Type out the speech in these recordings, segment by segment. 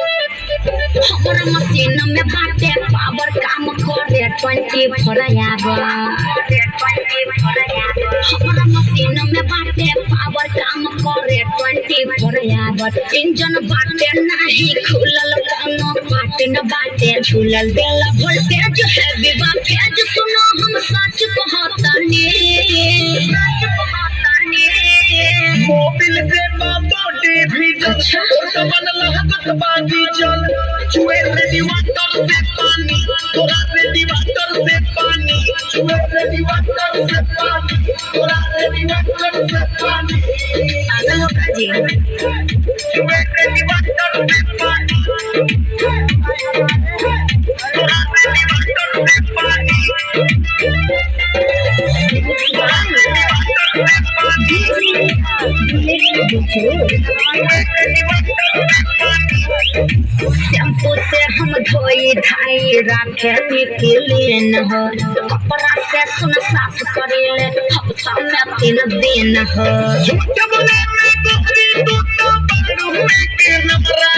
हमारा मशीन में बाटे पावर काम करे 24 आवर। हमारा मशीन में बाटे पावर काम करे 24 आवर। इंजन बाटे नहीं खुलल कोनो पाट न बाटे झूलल देला वोल्टेज है विवा फेज सुनो हम सच कहतानी मोबिल से बॉडी भी अच्छा समन लगत बाजी चल चुए रेडी वाटर से पानी तोरा रेडी वाटर से पानी चुए रेडी वाटर से पानी तोरा रेडी वाटर से पानी आगे हो जी चुए रेडी वाटर से पानी तोरा रेडी वाटर से पानी शैम्पू से हम धोई धाई राखे निकलेन हो कपड़ा से सुन साफ करेले हफ्ता में 3 दिन हो झूठ बोले मैं तोहरी तू तो बारू हुए के नमरा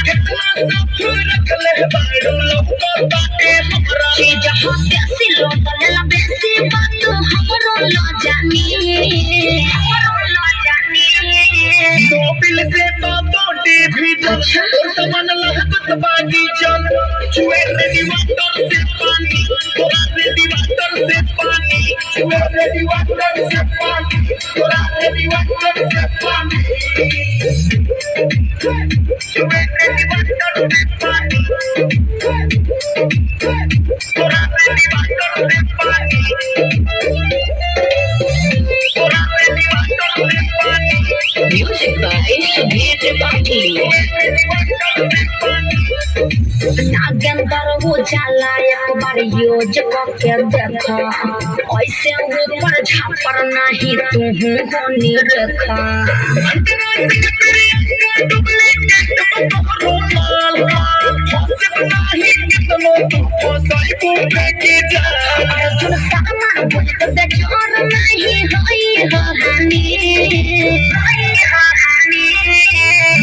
कितना सब रख ले बारू लोग को बाटे हमरा चीज हो बेसी लोग लेला बेसी बात हमरो लो जानी मोबिल से बॉडी भी अच्छा समन लगत बाजी चल चुए रेडी वाटर से पानी तोरा रेडी वाटर से पानी चुए रेडी वाटर से पानी तोरा रेडी वाटर से पानी चुए रेडी वाटर से पानी तोरा रेडी वाटर से पानी तोरा रेडी वाटर से पानी म्यूजिक बाय सुजीत पाटिल नागेंद्र हो जाला एक बार यूज करके देखा ऐसे ऊपर झापर नहीं तू हो निरखा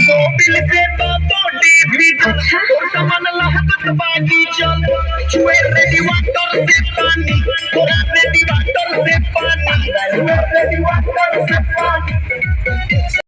मोबिल से बॉडी भी अच्छा समन